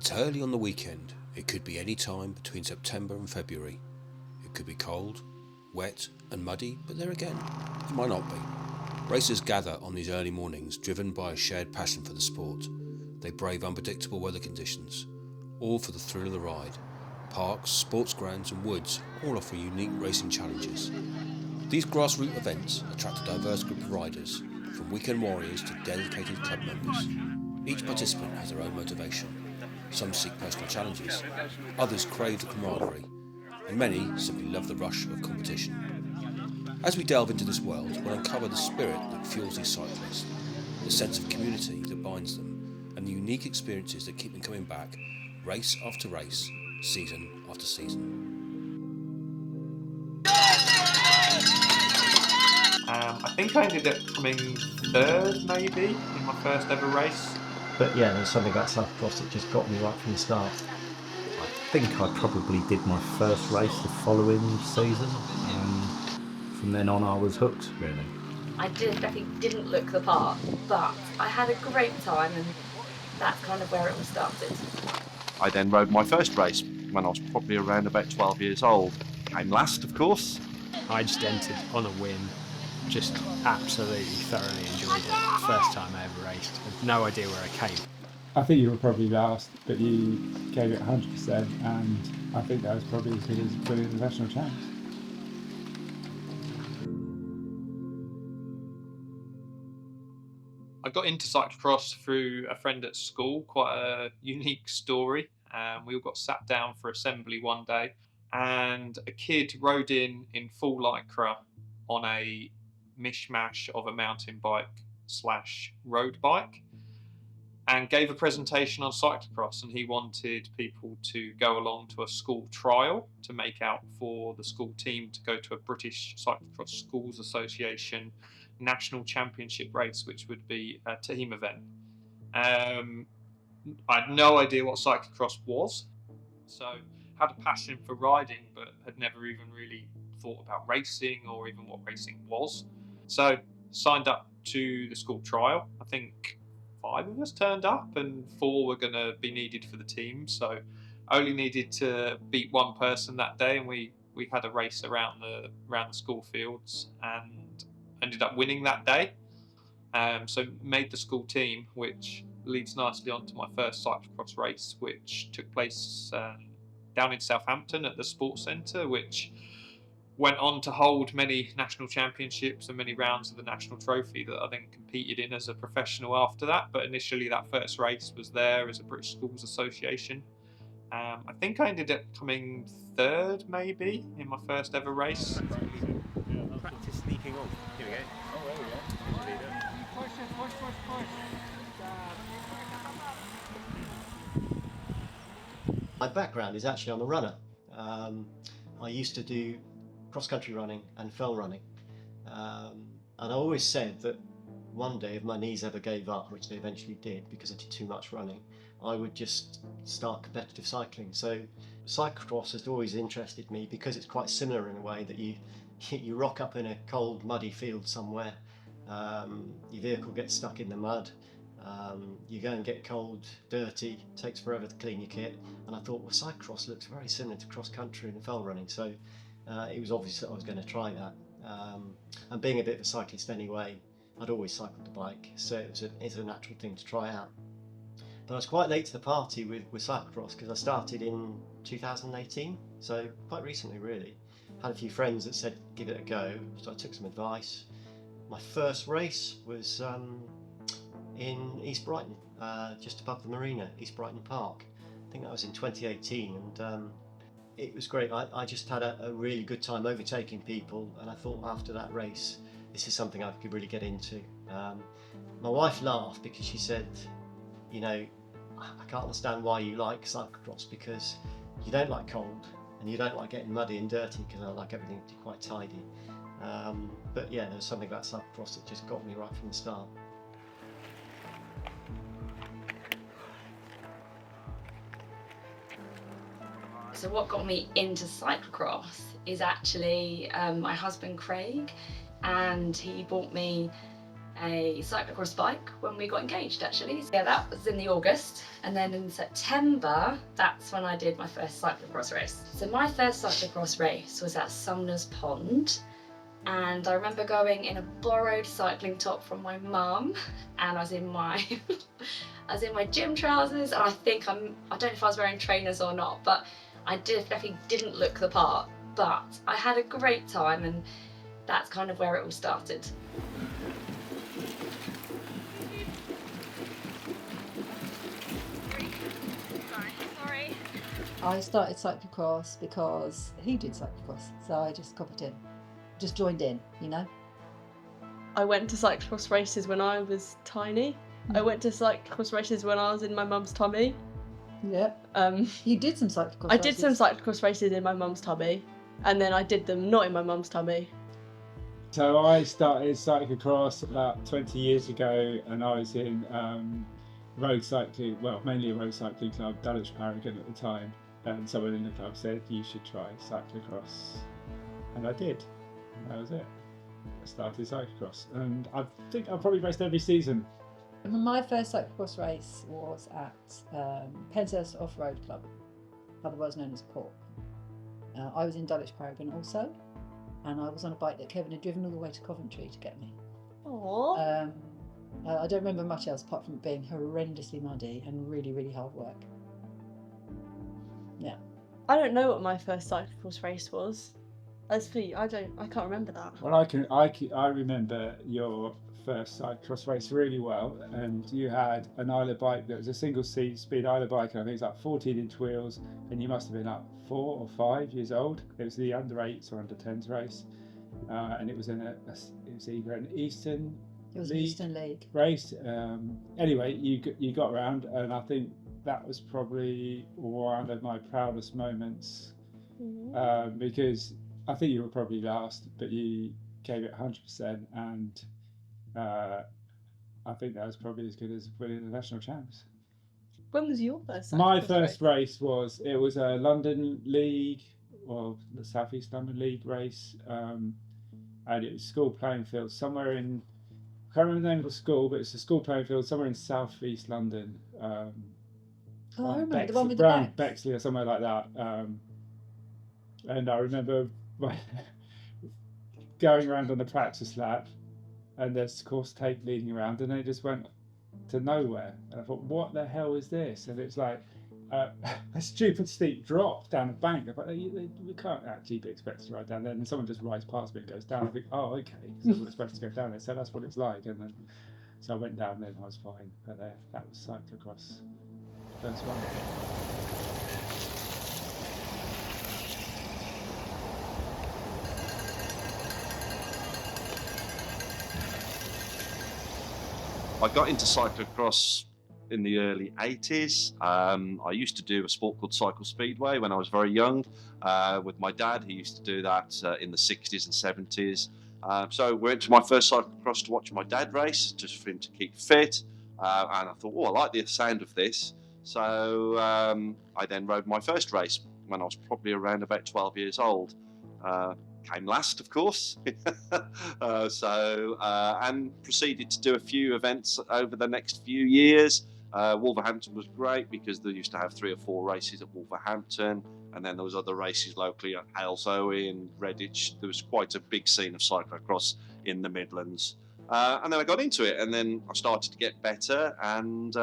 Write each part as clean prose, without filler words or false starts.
It's early on the weekend. It could be any time between September and February. It could be cold, wet and muddy, but there again, it might not be. Racers gather on these early mornings driven by a shared passion for the sport. They brave unpredictable weather conditions, all for the thrill of the ride. Parks, sports grounds and woods all offer unique racing challenges. These grassroots events attract a diverse group of riders, from weekend warriors to dedicated club members. Each participant has their own motivation. Some seek personal challenges, others crave the camaraderie, and many simply love the rush of competition. As we delve into this world, we'll uncover the spirit that fuels these cyclists, the sense of community that binds them, and the unique experiences that keep them coming back, race after race, season after season. I think I ended up coming third, maybe, in my first ever race. But yeah, there's something about cyclocross that just got me right from the start. I think I probably did my first race the following season, and from then on I was hooked, really. I definitely didn't look the part, but I had a great time, and that's kind of where it all started. I then rode my first race when I was probably around about 12 years old. Came last, of course. I just entered on a whim, just absolutely thoroughly enjoyed it. First time I ever raced, had no idea where I came. I think you were probably last, but you gave it 100%, and I think that was probably as good as winning the national champs. I got into cyclocross through a friend at school, quite a unique story. We all got sat down for assembly one day, and a kid rode in full lycra on a mishmash of a mountain bike / road bike, and gave a presentation on cyclocross, and he wanted people to go along to a school trial to make out for the school team to go to a British Cyclocross Schools Association national championship race, which would be a team event. I had no idea what cyclocross was, so had a passion for riding, but had never even really thought about racing or even what racing was. So signed up to the school trial. I think 5 of us turned up and 4 were going to be needed for the team, so only needed to beat one person that day, and we had a race around the school fields and ended up winning that day. So made the school team, which leads nicely on to my first cyclocross race, which took place down in Southampton at the Sports Centre, which went on to hold many national championships and many rounds of the national trophy that I then competed in as a professional after that. But initially that first race was there as a British Schools Association. I think I ended up coming third, maybe, in my first ever race. Practice sneaking on. Here we go. Oh, there we go. My background is actually I'm a runner. I used to do cross-country running and fell running. And I always said that one day if my knees ever gave up, which they eventually did because I did too much running, I would just start competitive cycling. So cyclocross has always interested me because it's quite similar in a way that you rock up in a cold, muddy field somewhere, your vehicle gets stuck in the mud, you go and get cold, dirty, takes forever to clean your kit, and I thought, well, cyclocross looks very similar to cross-country and fell running, so it was obvious that I was going to try that. And being a bit of a cyclist anyway, I'd always cycled the bike, so it's a natural thing to try out. But I was quite late to the party with cyclocross because I started in 2018, so quite recently really. Had a few friends that said give it a go, so I took some advice. My first race was in East Brighton, just above the marina, East Brighton Park. I think that was in 2018, and it was great. I just had a really good time overtaking people, and I thought after that race, this is something I could really get into. My wife laughed because she said, you know, I can't understand why you like cyclocross, because you don't like cold and you don't like getting muddy and dirty, because I like everything to be quite tidy. But yeah, there was something about cyclocross that just got me right from the start. So what got me into cyclocross is actually my husband Craig, and he bought me a cyclocross bike when we got engaged, actually. So yeah, that was in the August. And then in September, that's when I did my first cyclocross race. So my first cyclocross race was at Sumner's Pond. And I remember going in a borrowed cycling top from my mum, and I was in my gym trousers, and I don't know if I was wearing trainers or not, but I definitely didn't look the part. But I had a great time, and that's kind of where it all started. Sorry. I started cyclocross because he did cyclocross, so I just copied him. Just joined in, you know? I went to cyclocross races when I was tiny. I went to cyclocross races when I was in my mum's tummy. Yeah. You did some cyclocross I did some cyclocross races in my mum's tummy, and then I did them not in my mum's tummy. So I started cyclocross about 20 years ago, and I was in road cycling, well, mainly a road cycling club, Dulwich Paragon at the time, and someone in the club said, you should try cyclocross. And I did. That was it. I started cyclocross, and I think I probably raced every season. My first cyclocross race was at Penshurst Off-Road Club, otherwise known as PORC. I was in Dulwich Paragon also, and I was on a bike that Kevin had driven all the way to Coventry to get me. Aww. I don't remember much else apart from it being horrendously muddy and really, really hard work. Yeah. I don't know what my first cyclocross race was. As for you, I can't remember that. Well, I remember your first cyclocross race really well, and you had an Isla bike that was a single seat speed Isla bike, and I think it was like 14-inch wheels, and you must have been like 4 or 5 years old. It was the under 8s or under 10s race, and it was it was either an Eastern League race. Anyway, you got around, and I think that was probably one of my proudest moments, because I think you were probably last, but you gave it 100%, and I think that was probably as good as winning the national champs. When was your first? My first race was a London League, or the South East London League race, and it was school playing field somewhere in, I can't remember the name of the school, but it's a school playing field somewhere in South East London. I remember the one with the backs. Bexley or somewhere like that. And I remember going around on the practice lap, and there's course tape leading around, and it just went to nowhere. And I thought, what the hell is this? And it's like a stupid steep drop down a bank. I thought, we can't actually be expected to ride down there. And someone just rides past me and goes down. I think, oh, okay, so we're supposed to go down there. So that's what it's like. And then, so I went down there and I was fine. But that was cyclocross. First one. I got into cyclocross in the early 80s. I used to do a sport called Cycle Speedway when I was very young with my dad. He used to do that in the 60s and 70s. So we went to my first cyclocross to watch my dad race, just for him to keep fit. And I thought, oh, I like the sound of this. So I then rode my first race when I was probably around about 12 years old. Came last, of course, and proceeded to do a few events over the next few years. Wolverhampton was great because they used to have 3 or 4 races at Wolverhampton, and then there was other races locally at Aylesbury and Redditch. There was quite a big scene of cyclocross in the Midlands. And then I got into it, and then I started to get better and,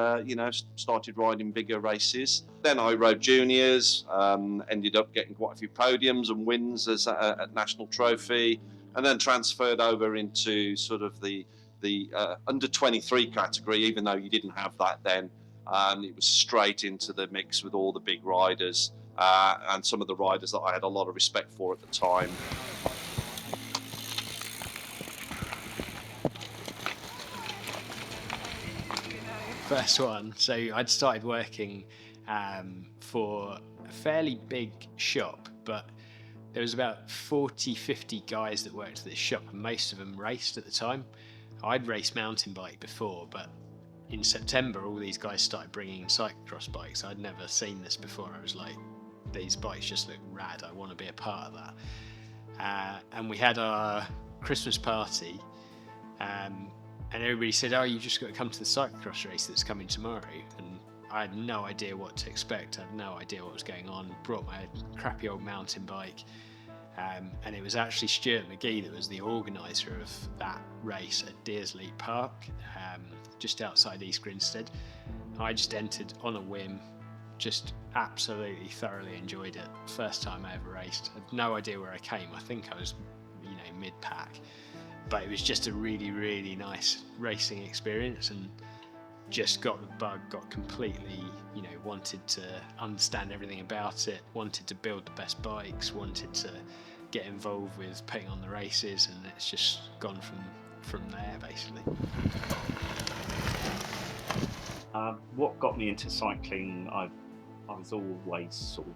started riding bigger races. Then I rode juniors, ended up getting quite a few podiums and wins at National Trophy, and then transferred over into sort of the under 23 category, even though you didn't have that then. It was straight into the mix with all the big riders and some of the riders that I had a lot of respect for at the time. First one. So I'd started working for a fairly big shop, but there was about 40-50 guys that worked at this shop, and most of them raced at the time. I'd raced mountain bike before, but in September all these guys started bringing cyclocross bikes. I'd never seen this before. I was like, these bikes just look rad, I want to be a part of that. And we had our Christmas party, And everybody said, oh, you just got to come to the cyclocross race that's coming tomorrow. And I had no idea what to expect. I had no idea what was going on. Brought my crappy old mountain bike. And it was actually Stuart McGee that was the organiser of that race at Deersley Park, just outside East Grinstead. I just entered on a whim, just absolutely thoroughly enjoyed it. First time I ever raced. I had no idea where I came. I think I was, mid-pack. But it was just a really, really nice racing experience, and just got the bug, got completely, wanted to understand everything about it, wanted to build the best bikes, wanted to get involved with putting on the races, and it's just gone from there, basically. What got me into cycling, I was always sort of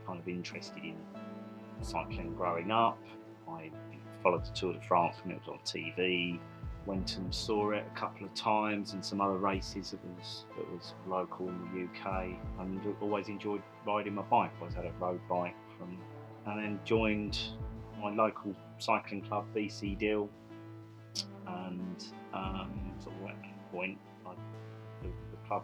kind of interested in cycling growing up. I followed the Tour de France when it was on TV, went and saw it a couple of times in some other races that was local in the UK, and always enjoyed riding my bike. I always had a road bike, and then joined my local cycling club, BC Deal, and sort of at that point the club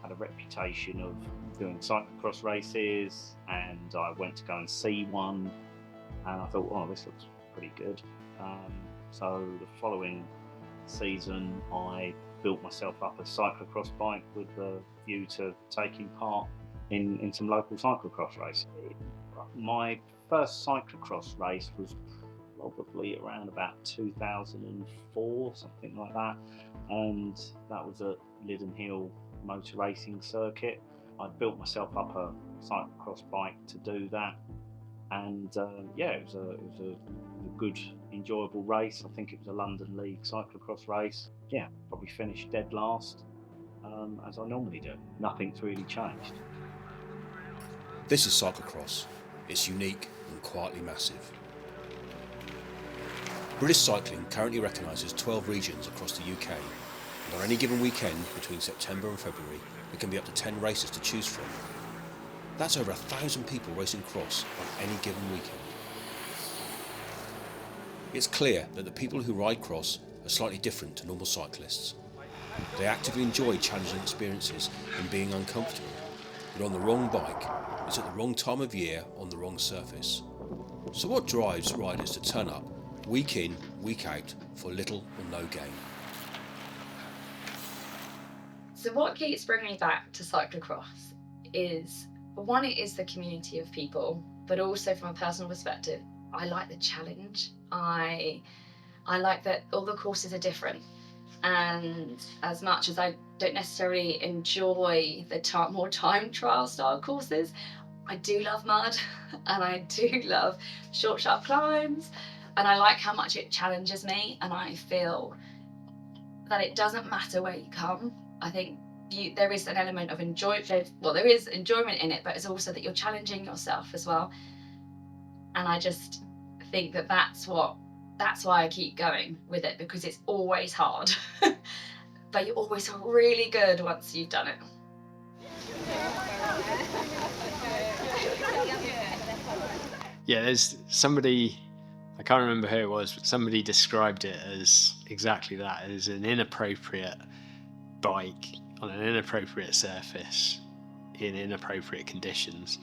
had a reputation of doing cyclocross races, and I went to go and see one, and I thought, oh, this looks pretty good. So the following season I built myself up a cyclocross bike with the view to taking part in some local cyclocross races. My first cyclocross race was probably around about 2004, something like that, and that was at Liddon Hill motor racing circuit. I built myself up a cyclocross bike to do that, and it was a good, enjoyable race. I think it was a London League cyclocross race. Yeah, probably finished dead last, as I normally do. Nothing's really changed. This is cyclocross. It's unique and quietly massive. British Cycling currently recognises 12 regions across the UK, and on any given weekend between September and February there can be up to 10 races to choose from. That's over 1,000 people racing cross on any given weekend. It's clear that the people who ride cross are slightly different to normal cyclists. They actively enjoy challenging experiences and being uncomfortable, but on the wrong bike, it's at the wrong time of year on the wrong surface. So what drives riders to turn up week in, week out for little or no gain? So what keeps bringing me back to cyclocross is, one, it is the community of people, but also from a personal perspective, I like the challenge. I like that all the courses are different, and as much as I don't necessarily enjoy the more time trial style courses, I do love mud and I do love short, sharp climbs, and I like how much it challenges me, and I feel that it doesn't matter where you come. I think there is an element of enjoyment. Well, there is enjoyment in it, but it's also that you're challenging yourself as well. And I just think that that's why I keep going with it, because it's always hard, but you always feel really good once you've done it. Yeah, there's somebody, I can't remember who it was, but somebody described it as exactly that, as an inappropriate bike on an inappropriate surface in inappropriate conditions.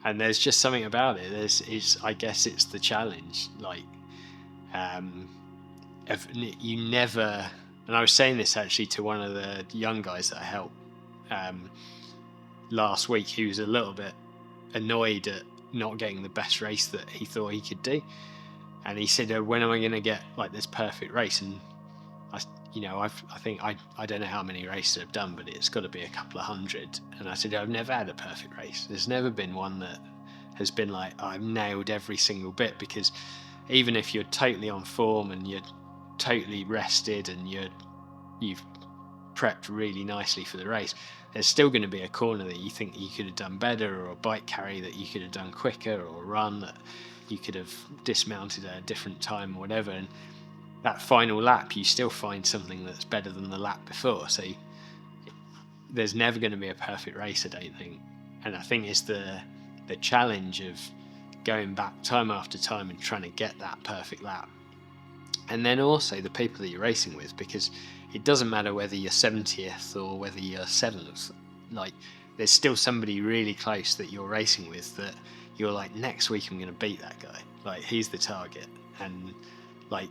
And there's just something about it. I guess it's the challenge. Like, you never. And I was saying this actually to one of the young guys that I helped last week, who was a little bit annoyed at not getting the best race that he thought he could do. And he said, when am I going to get like this perfect race? And I don't know how many races I've done, but it's got to be a couple of hundred. And I said, I've never had a perfect race. There's never been one that has been like, I've nailed every single bit, because even if you're totally on form and you're totally rested and you've prepped really nicely for the race, there's still going to be a corner that you think you could have done better, or a bike carry that you could have done quicker, or a run that you could have dismounted at a different time or whatever. And that final lap, you still find something that's better than the lap before. So there's never going to be a perfect race, I don't think. And I think it's the challenge of going back time after time and trying to get that perfect lap. and then also the people that you're racing with, because it doesn't matter whether you're 70th or whether you're 7th. Like, there's still somebody really close that you're racing with that you're like, next week I'm going to beat that guy. Like, he's the target. And like,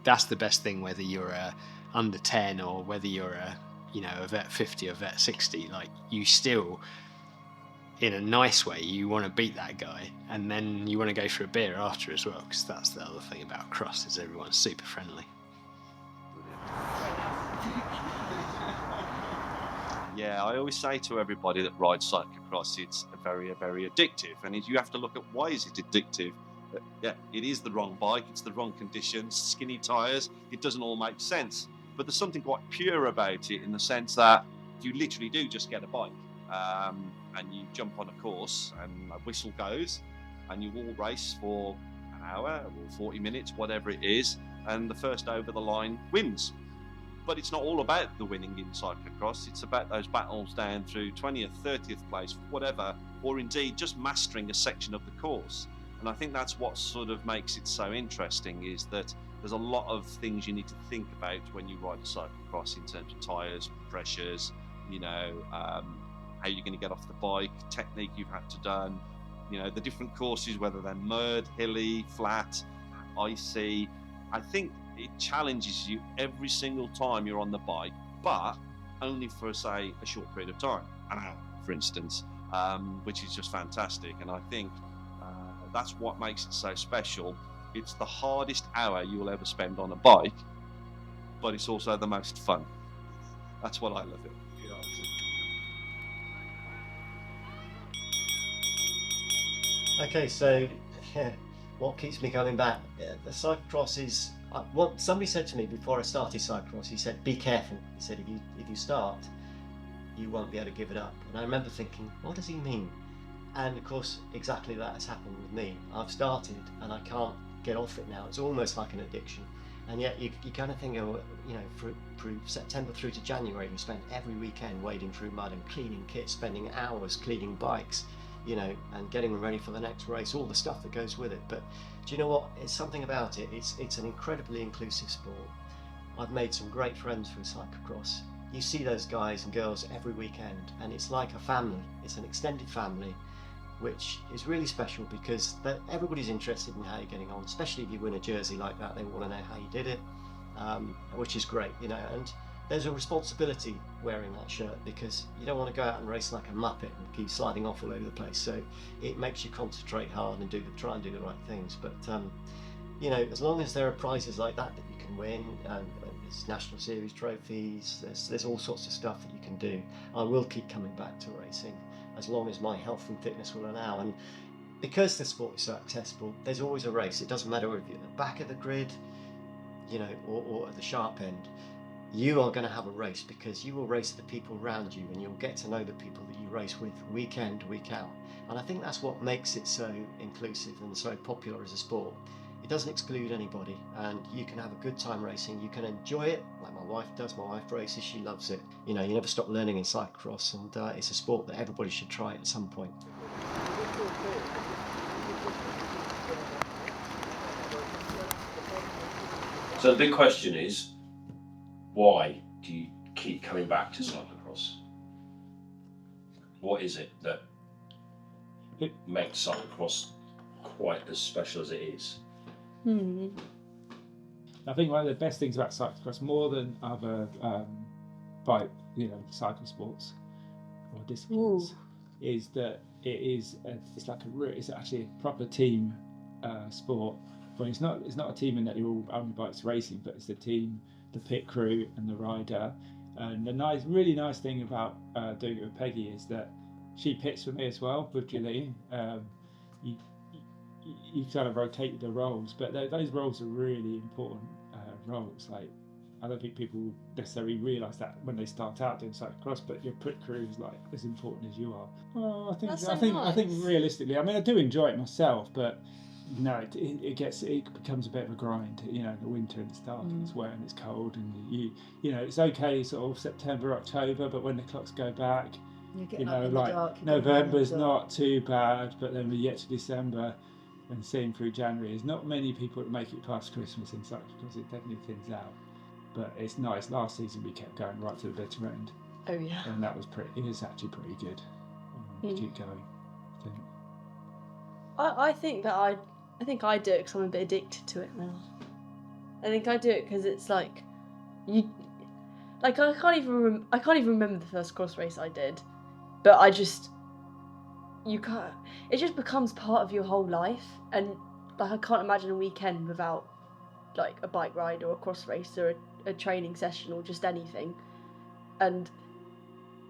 that's the best thing, whether you're a under 10 or whether you're a, you know, a vet 50 or vet 60. Like, you still, in a nice way, you want to beat that guy, and then you want to go for a beer after as well, because that's the other thing about cross, is everyone's super friendly. Yeah, I always say to everybody that rides cyclocross, it's very addictive, and you have to look at why is it addictive. Yeah, it is the wrong bike, it's the wrong conditions, skinny tyres, it doesn't all make sense. But there's something quite pure about it, in the sense that you literally do just get a bike, and you jump on a course, and a whistle goes, and you all race for an hour or 40 minutes, whatever it is, and the first over the line wins. But it's not all about the winning in cyclocross, it's about those battles down through 20th, 30th place, whatever, or indeed just mastering a section of the course. And I think that's what sort of makes it so interesting, is that there's a lot of things you need to think about when you ride a cyclocross, in terms of tyres, pressures, you know, how you're going to get off the bike, technique you've had to done, you know, the different courses, whether they're mud, hilly, flat, icy. I think it challenges you every single time you're on the bike, but only for, say, a short period of time, an hour, for instance, which is just fantastic. And I think that's what makes it so special. It's the hardest hour you will ever spend on a bike, but it's also the most fun. That's what I love it. You know? Okay, so what keeps me coming back? The cyclocross is. What somebody said to me before I started cyclocross. He said, "Be careful." He said, "If you start, you won't be able to give it up." And I remember thinking, what does he mean? And of course, exactly that has happened with me. I've started and I can't get off it now. It's almost like an addiction. And yet you kind of think, oh, you know, through September through to January, we spend every weekend wading through mud and cleaning kits, spending hours cleaning bikes, you know, and getting them ready for the next race, all the stuff that goes with it. But do you know what? It's something about it. It's an incredibly inclusive sport. I've made some great friends through cyclocross. You see those guys and girls every weekend, and it's like a family. It's an extended family, which is really special, because everybody's interested in how you're getting on, especially if you win a jersey like that. They want to know how you did it, which is great, you know. And there's a responsibility wearing that shirt, because you don't want to go out and race like a muppet and keep sliding off all over the place. So it makes you concentrate hard and try and do the right things. But you know, as long as there are prizes like that you can win, and there's national series trophies, there's all sorts of stuff that you can do. I will keep coming back to racing as long as my health and fitness will allow. And because the sport is so accessible, there's always a race. It doesn't matter if you're at the back of the grid, you know, or at the sharp end. You are going to have a race, because you will race the people around you, and you'll get to know the people that you race with week in, week out. And I think that's what makes it so inclusive and so popular as a sport. It doesn't exclude anybody, and you can have a good time racing. You can enjoy it like my wife does. My wife races, she loves it. You know, you never stop learning in cyclocross, and it's a sport that everybody should try at some point. So the big question is, why do you keep coming back to cyclocross? What is it that makes cyclocross quite as special as it is? I think one of the best things about cyclocross, more than other cycle sports or disciplines, is that it's actually a proper team sport. But it's not a team in that you're all on bikes racing, but it's the team, the pit crew, and the rider. And the really nice thing about doing it with Peggy is that she pits for me as well with Gillian. You kind of rotate the roles, but those roles are really important roles. Like, I don't think people necessarily realise that when they start out doing cyclocross, but your pit crew is like as important as you are. Oh, I think realistically, I mean, I do enjoy it myself, but no, it becomes a bit of a grind. You know, in the winter and it's dark and it's wet and it's cold, and you know it's okay sort of September, October, but when the clocks go back, you know, like November's not too bad, but then we get to December, and seeing through January. There's not many people that make it past Christmas in cyclocross. It definitely thins out, but it's nice. Last season we kept going right to the bitter end. Oh yeah. And that was it was actually pretty good. To keep going, I think. I think I do it because I'm a bit addicted to it now. I think I do it because it's like I can't even remember the first cross race I did, but it just becomes part of your whole life, and like I can't imagine a weekend without like a bike ride or a cross race or a training session or just anything. And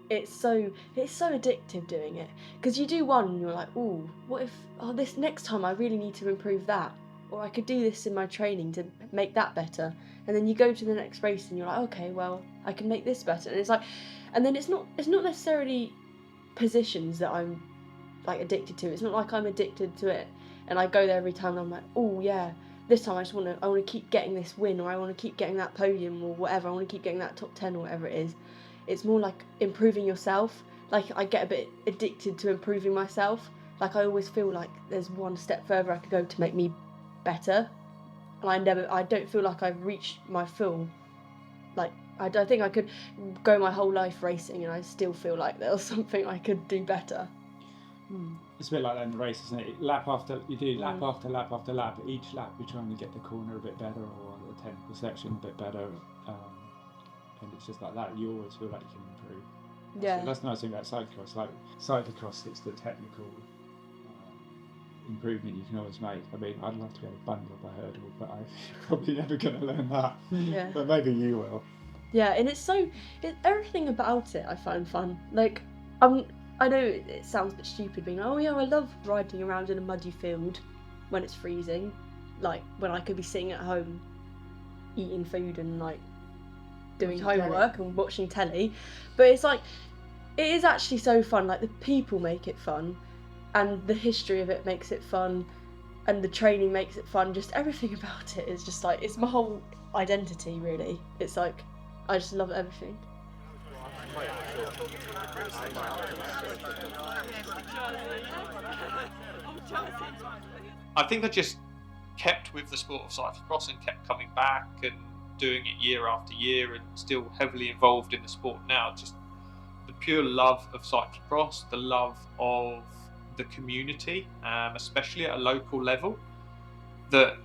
it's so addictive doing it, because you do one and you're like, ooh, what if this next time I really need to improve that, or I could do this in my training to make that better, and then you go to the next race and you're like, okay, well I can make this better, and it's like, and then it's not necessarily positions that I'm like addicted to. It's not like I'm addicted to it and I go there every time and I'm like, oh yeah, this time I want to keep getting this win, or I want to keep getting that podium or whatever, I want to keep getting that top 10 or whatever it is. It's more like improving yourself. Like I get a bit addicted to improving myself. Like I always feel like there's one step further I could go to make me better, and I don't feel like I've reached my full. Like I don't think I could go my whole life racing and I still feel like there was something I could do better. It's a bit like that in the race, isn't it? Lap after lap after lap. Each lap you're trying to get the corner a bit better, or the technical section a bit better. And it's just like that. You always feel like you can improve. Yeah. So that's the nice thing about cyclocross. Like cyclocross, it's the technical improvement you can always make. I mean, I'd love to be able to bungee up a hurdle, but I'm probably never going to learn that. Yeah. But maybe you will. Yeah, and everything about it I find fun. Like I know it sounds a bit stupid being like, oh yeah, I love riding around in a muddy field when it's freezing, like when I could be sitting at home eating food and like doing homework and watching telly. But it's like, it is actually so fun. Like the people make it fun, and the history of it makes it fun, and the training makes it fun. Just everything about it is just like, it's my whole identity really. It's like, I just love everything. I think I just kept with the sport of cyclocross and kept coming back and doing it year after year, and still heavily involved in the sport now. Just the pure love of cyclocross, the love of the community, especially at a local level. That,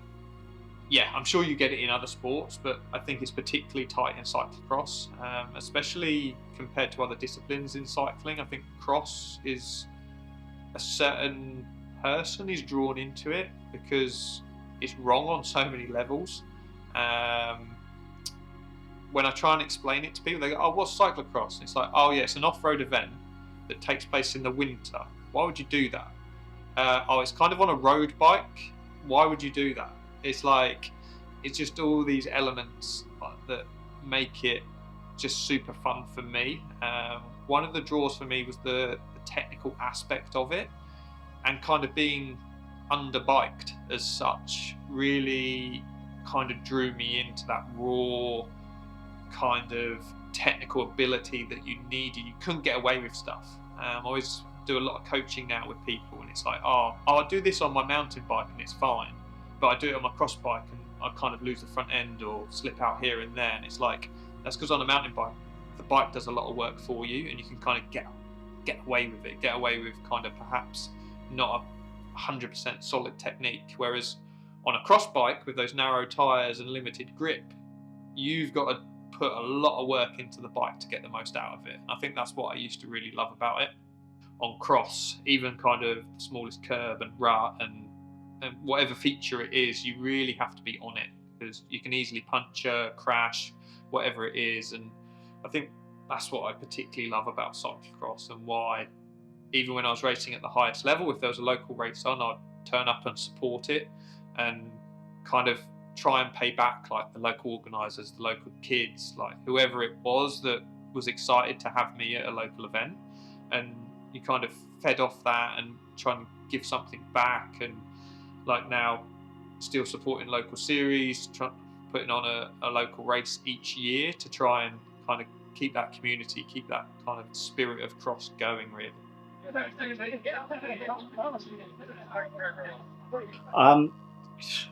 yeah, I'm sure you get it in other sports, but I think it's particularly tight in cyclocross, especially compared to other disciplines in cycling. I think cross is a certain person is drawn into it because it's wrong on so many levels. When I try and explain it to people, they go, oh, what's cyclocross? And it's like, oh yeah, it's an off-road event that takes place in the winter. Why would you do that? Oh, it's kind of on a road bike. Why would you do that? It's like, it's just all these elements that make it just super fun for me. One of the draws for me was the technical aspect of it, and kind of being underbiked as such really kind of drew me into that raw kind of technical ability that you needed. You couldn't get away with stuff. I always do a lot of coaching now with people, and it's like, oh, I do this on my mountain bike and it's fine, but I do it on my cross bike and I kind of lose the front end or slip out here and there. And it's like, that's because on a mountain bike, the bike does a lot of work for you, and you can kind of get away with it, get away with kind of perhaps not a 100% solid technique. Whereas on a cross bike with those narrow tyres and limited grip, you've got to put a lot of work into the bike to get the most out of it. And I think that's what I used to really love about it. On cross, even kind of the smallest curb and rut and whatever feature it is, you really have to be on it, because you can easily puncture, crash, whatever it is. And I think that's what I particularly love about cyclocross, and why even when I was racing at the highest level, if there was a local race on, I'd turn up and support it and kind of try and pay back like the local organisers, the local kids, like whoever it was that was excited to have me at a local event. And you kind of fed off that and try and give something back. And like now, still supporting local series, putting on a local race each year to try and kind of keep that community, keep that kind of spirit of cross going, really.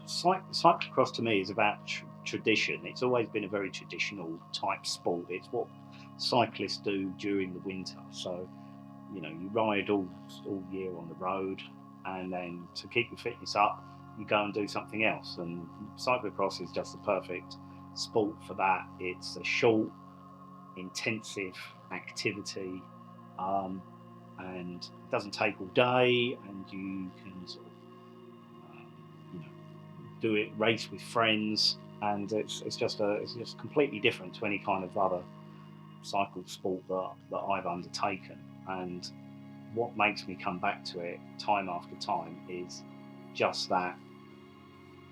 Cyclocross to me is about tradition. It's always been a very traditional type sport. It's what cyclists do during the winter. So, you know, you ride all year on the road, and then to keep your fitness up, you go and do something else. And cyclocross is just the perfect sport for that. It's a short, intensive activity, and it doesn't take all day, and you can sort of do it, race with friends, and it's just completely different to any kind of other cycle sport that I've undertaken. And what makes me come back to it time after time is just that,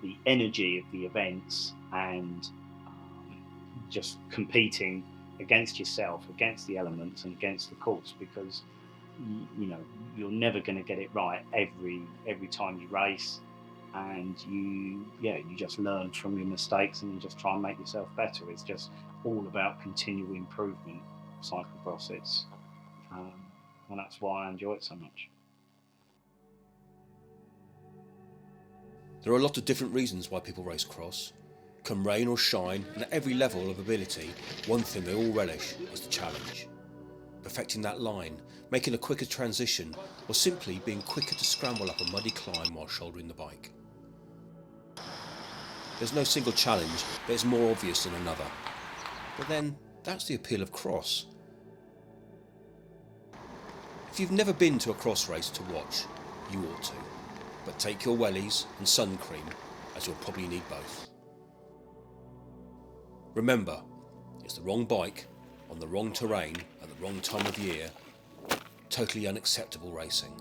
the energy of the events, and just competing against yourself, against the elements, and against the course, because you know you're never going to get it right every time you race. And you just learn from your mistakes, and you just try and make yourself better. It's just all about continual improvement, cyclocross. And that's why I enjoy it so much. There are a lot of different reasons why people race cross. Come rain or shine, and at every level of ability, one thing they all relish is the challenge. Perfecting that line, making a quicker transition, or simply being quicker to scramble up a muddy climb while shouldering the bike. There's no single challenge that is more obvious than another. But then, that's the appeal of cross. If you've never been to a cross race to watch, you ought to. But take your wellies and sun cream, as you'll probably need both. Remember, it's the wrong bike, on the wrong terrain, at the wrong time of year. Totally unacceptable racing.